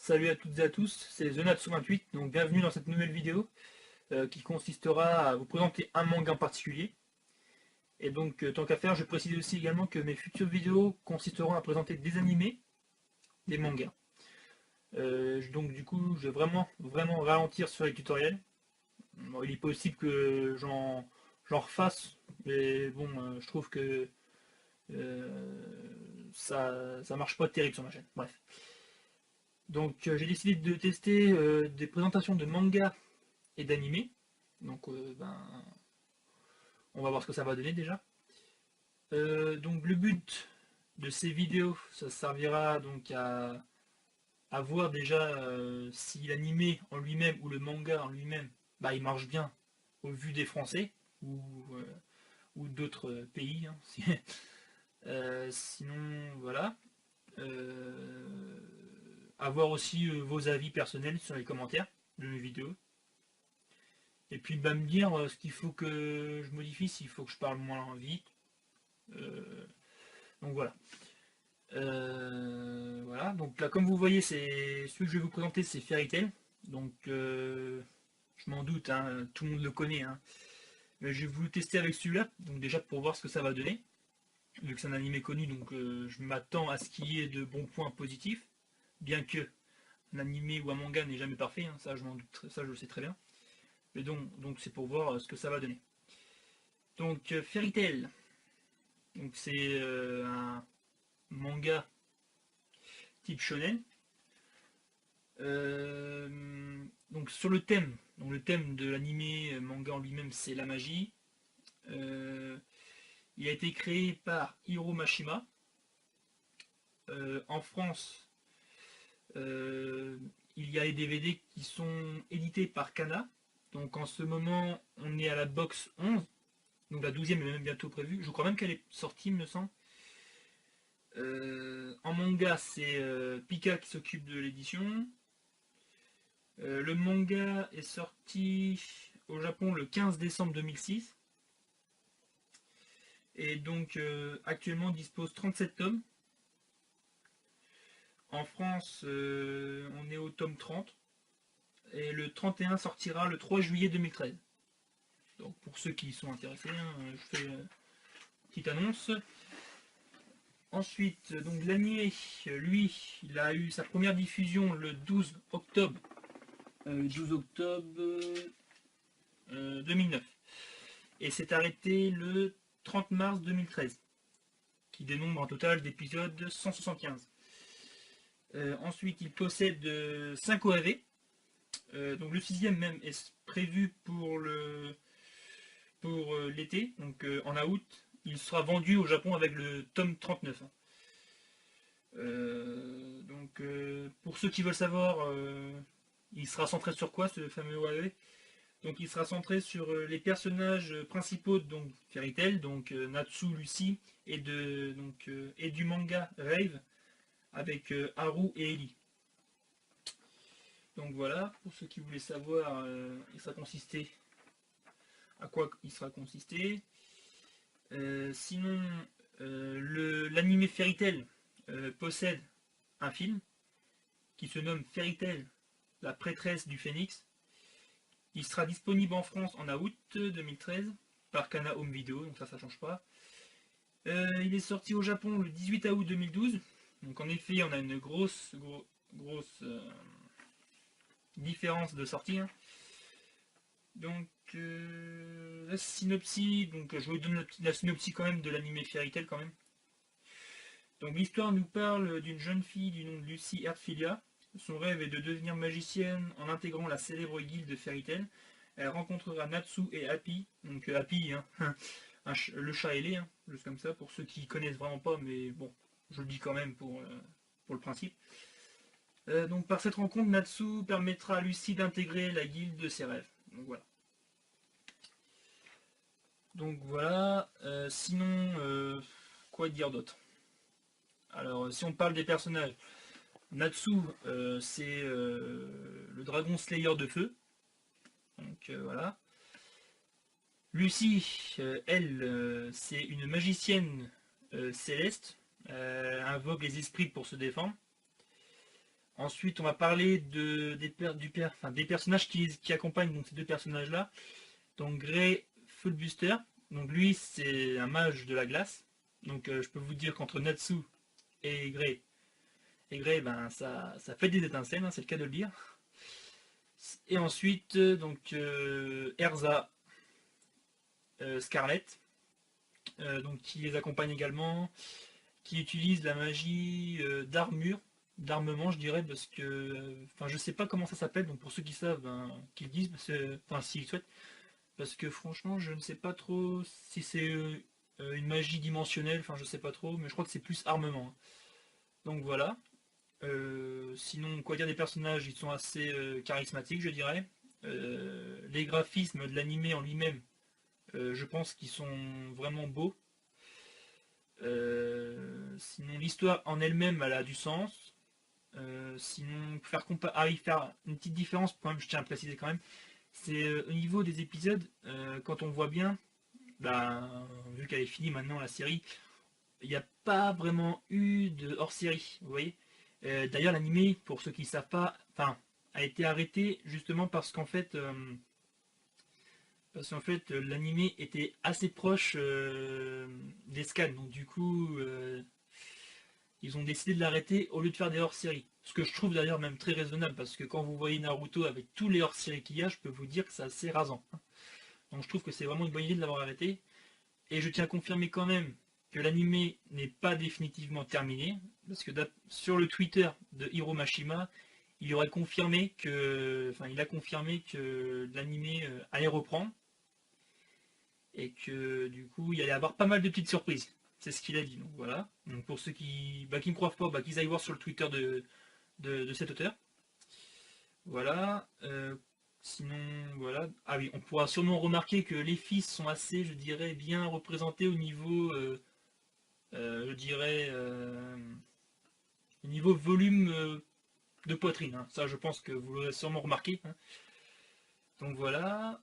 Salut à toutes et à tous, c'est TheNatsu28, donc bienvenue dans cette nouvelle vidéo qui consistera à vous présenter un manga en particulier. Et donc tant qu'à faire, je précise aussi également que mes futures vidéos consisteront à présenter des animés, des mangas. Donc du coup, je vais vraiment ralentir sur les tutoriels. Bon, il est possible que j'en refasse, mais bon, je trouve que ça marche pas terrible sur ma chaîne. Bref. Donc j'ai décidé de tester des présentations de mangas et d'animés. Donc on va voir ce que ça va donner déjà. Donc le but de ces vidéos, ça servira donc à voir déjà si l'animé en lui-même ou le manga en lui-même, bah, il marche bien au vu des Français ou d'autres pays. Hein, sinon, voilà. Euh, avoir aussi vos avis personnels sur les commentaires de mes vidéos. Et puis bah, me dire ce qu'il faut que je modifie, s'il faut que je parle moins vite. Euh, donc voilà. Voilà. Donc là, comme vous voyez, c'est celui que je vais vous présenter, c'est Fairy Tail. Donc je m'en doute, hein, tout le monde le connaît. Hein. Mais j'ai voulu tester avec celui-là, donc déjà pour voir ce que ça va donner. Vu que c'est un animé connu, donc je m'attends à ce qu'il y ait de bons points positifs. Bien que un animé ou un manga n'est jamais parfait, hein, ça je m'en doute, ça je le sais très bien. Mais donc c'est pour voir ce que ça va donner. Donc Fairy Tail, donc c'est un manga type shonen. Donc sur le thème de l'animé manga en lui-même, c'est la magie. Euh, il a été créé par Hiro Mashima. En France, euh, il y a les DVD qui sont édités par Kana. Donc en ce moment, on est à la box 11. Donc la 12e est même bientôt prévue. Je crois même qu'elle est sortie, me semble. En manga, c'est Pika qui s'occupe de l'édition. Le manga est sorti au Japon le 15 décembre 2006 et donc actuellement dispose 37 tomes. En France, on est au tome 30 et le 31 sortira le 3 juillet 2013. Donc pour ceux qui sont intéressés, hein, je fais une petite annonce. Ensuite, donc l'anime, lui, il a eu sa première diffusion le 12 octobre, 2009 et s'est arrêté le 30 mars 2013, qui dénombre un total d'épisodes 175. Ensuite, il possède 5 OAV. Donc le sixième même est prévu pour l'été, donc en août. Il sera vendu au Japon avec le tome 39. Donc pour ceux qui veulent savoir, il sera centré sur quoi ce fameux OAV? Donc il sera centré sur les personnages principaux donc Fairy Tail, donc Natsu, Lucy, et du manga Rave avec Haru et Ellie. Donc voilà, pour ceux qui voulaient savoir, à quoi il sera consisté. Sinon, l'anime Fairy Tail possède un film qui se nomme Fairy Tail, la prêtresse du phénix. Il sera disponible en France en août 2013 par Kana Home Video, donc ça change pas. Il est sorti au Japon le 18 août 2012. Donc en effet, on a une grosse différence de sortie. Hein. Donc la synopsis, donc je vous donne la synopsis quand même de l'anime Fairy Tail quand même. Donc l'histoire nous parle d'une jeune fille du nom de Lucy Earthfilia. Son rêve est de devenir magicienne en intégrant la célèbre guilde Fairy Tail. Elle rencontrera Natsu et Happy, donc Happy, hein, le chat ailé, hein, juste comme ça, pour ceux qui connaissent vraiment pas, mais bon, je le dis quand même pour le principe. Donc par cette rencontre, Natsu permettra à Lucy d'intégrer la guilde de ses rêves. Donc voilà. Donc voilà. Sinon, quoi dire d'autre? Alors, si on parle des personnages, Natsu, c'est le dragon slayer de feu. Donc voilà. Lucy, elle, c'est une magicienne céleste. Invoque les esprits pour se défendre. Ensuite, on va parler des personnages qui accompagnent donc, ces deux personnages-là. Donc Grey Fullbuster. Donc lui, c'est un mage de la glace. Donc je peux vous dire qu'entre Natsu et Grey, ben, ça fait des étincelles, hein, c'est le cas de le dire. Et ensuite, Erza, Scarlet, donc, qui les accompagne également, qui utilise la magie d'armement, je dirais, parce que, enfin, je sais pas comment ça s'appelle, donc pour ceux qui savent, ben, qu'ils disent, enfin, s'ils souhaitent, parce que franchement, je ne sais pas trop si c'est une magie dimensionnelle, enfin, je sais pas trop, mais je crois que c'est plus armement, hein. Donc voilà. Sinon, quoi dire des personnages, ils sont assez charismatiques, je dirais. Les graphismes de l'animé en lui-même, je pense qu'ils sont vraiment beaux. Sinon, l'histoire en elle-même, elle a du sens. Sinon, faire une petite différence, quand même, je tiens à préciser quand même, c'est au niveau des épisodes, quand on voit bien, bah, vu qu'elle est finie maintenant la série, il n'y a pas vraiment eu de hors-série, vous voyez. D'ailleurs, l'animé, pour ceux qui ne savent pas, enfin, a été arrêté justement parce qu'en fait, l'animé était assez proche des scans, donc du coup, ils ont décidé de l'arrêter au lieu de faire des hors-séries. Ce que je trouve d'ailleurs même très raisonnable, parce que quand vous voyez Naruto avec tous les hors-séries qu'il y a, je peux vous dire que c'est assez rasant. Donc je trouve que c'est vraiment une bonne idée de l'avoir arrêté. Et je tiens à confirmer quand même que l'animé n'est pas définitivement terminé, parce que sur le Twitter de Hiro Mashima, il aurait confirmé que, enfin, il a confirmé que l'animé allait reprendre et que du coup, il allait avoir pas mal de petites surprises. C'est ce qu'il a dit. Donc voilà. Donc pour ceux qui me croient pas, qu'ils aillent voir sur le Twitter de cet auteur. Voilà. Sinon, voilà. Ah oui, on pourra sûrement remarquer que les fils sont assez, je dirais, bien représentés je dirais, au niveau volume de poitrine, hein. Ça, je pense que vous l'aurez sûrement remarqué, hein. Donc voilà.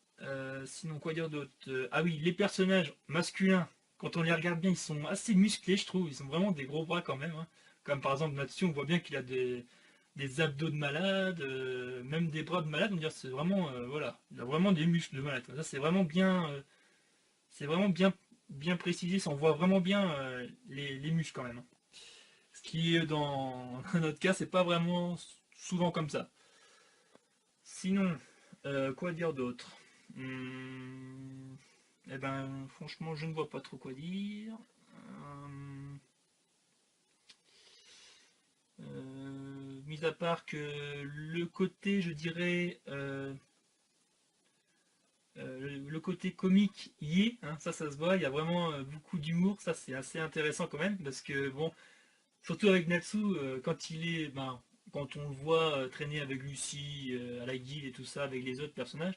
Sinon, quoi dire d'autre? Ah oui, les personnages masculins, quand on les regarde bien, ils sont assez musclés, je trouve. Ils ont vraiment des gros bras quand même, hein. Comme par exemple Natsu, on voit bien qu'il a des abdos de malade, même des bras de malade. On dirait c'est vraiment, voilà, il a vraiment des muscles de malade. Ça, c'est vraiment bien, bien précisé. Ça, on voit vraiment bien les muscles quand même, hein. Ce qui, dans notre cas, c'est pas vraiment souvent comme ça. Sinon, quoi dire d'autre? Eh ben, franchement, je ne vois pas trop quoi dire. Mis à part que le côté, je dirais, le côté comique y est, hein, ça se voit, il y a vraiment beaucoup d'humour, ça c'est assez intéressant quand même, parce que bon, surtout avec Natsu, quand on le voit traîner avec Lucy, à la guilde et tout ça, avec les autres personnages,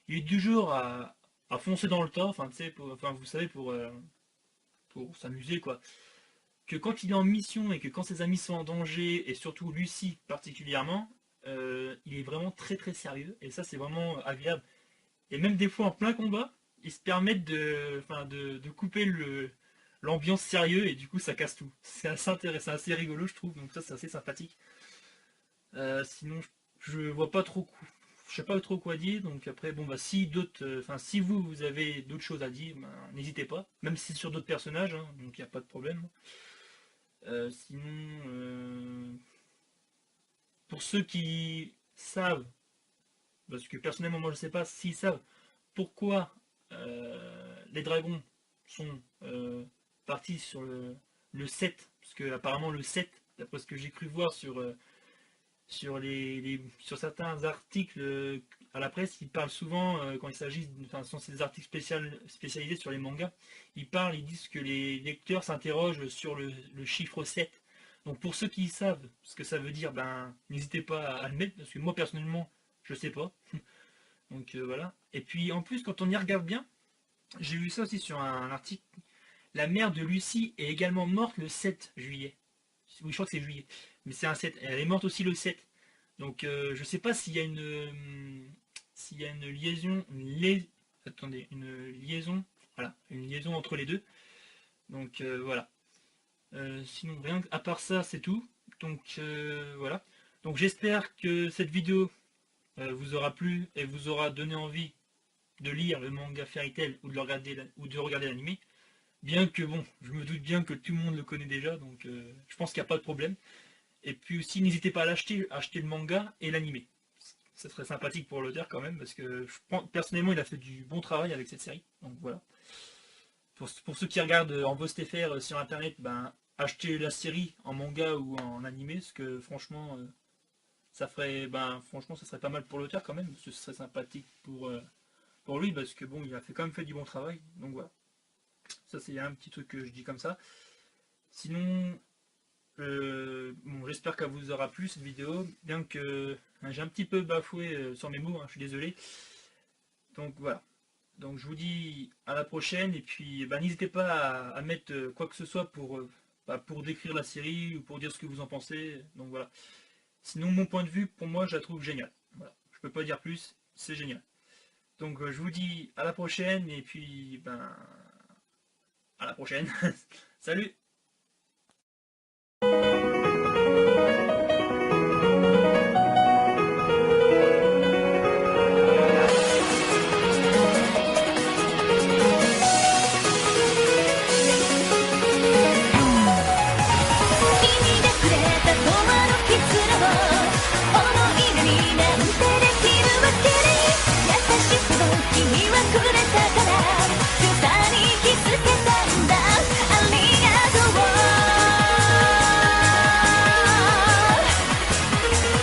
il est du genre à foncer dans le tas, enfin, tu sais, enfin, vous savez, pour s'amuser, quoi. Que quand il est en mission et que quand ses amis sont en danger, et surtout Lucy particulièrement, il est vraiment très très sérieux, et ça c'est vraiment agréable. Et même des fois en plein combat, ils se permettent de couper l'ambiance sérieux, et du coup ça casse tout. C'est assez intéressant, assez rigolo je trouve, donc ça c'est assez sympathique. Sinon je vois pas trop je sais pas trop quoi dire, donc après bon bah si vous avez d'autres choses à dire, ben, n'hésitez pas, même si c'est sur d'autres personnages, hein, donc il n'y a pas de problème. Sinon, pour ceux qui savent, parce que personnellement moi je sais pas s'ils savent pourquoi les dragons sont partis sur le 7, parce que apparemment le 7, d'après ce que j'ai cru voir sur certains articles à la presse, ils parlent souvent, quand il s'agit, enfin, ce sont ces articles spécialisés sur les mangas, ils disent que les lecteurs s'interrogent sur le chiffre 7. Donc pour ceux qui savent ce que ça veut dire, ben n'hésitez pas à le mettre, parce que moi personnellement, je sais pas. Donc voilà. Et puis en plus, quand on y regarde bien, j'ai vu ça aussi sur un article, la mère de Lucie est également morte le 7 juillet. Oui, je crois que c'est juillet. Mais c'est un 7. Elle est morte aussi le 7. Donc je sais pas s'il y a une liaison, attendez, une liaison, voilà, une liaison entre les deux. Donc voilà. Sinon rien à part ça, c'est tout. Donc voilà. Donc j'espère que cette vidéo vous aura plu et vous aura donné envie de lire le manga Fairy Tail ou de regarder l'anime. Bien que bon, je me doute bien que tout le monde le connaît déjà, donc je pense qu'il n'y a pas de problème. Et puis aussi, n'hésitez pas à l'acheter, acheter le manga et l'anime. Ça serait sympathique pour l'auteur quand même, parce que personnellement, il a fait du bon travail avec cette série. Donc voilà. Pour ceux qui regardent en VOSTFR sur internet, ben, achetez la série en manga ou en animé, parce que franchement, franchement, ça serait pas mal pour l'auteur quand même, parce que ce serait sympathique pour lui, parce que bon, il a quand même fait du bon travail. Donc voilà. Ça, c'est un petit truc que je dis comme ça. Sinon, bon, j'espère qu'elle vous aura plu cette vidéo, bien que j'ai un petit peu bafoué sur mes mots, hein, je suis désolé. Donc voilà. Donc je vous dis à la prochaine et puis bah, n'hésitez pas à mettre quoi que ce soit pour décrire la série ou pour dire ce que vous en pensez. Donc voilà. Sinon mon point de vue, pour moi, je la trouve géniale. Voilà. Je peux pas dire plus, c'est génial. Donc je vous dis à la prochaine et puis ben à la prochaine. Salut!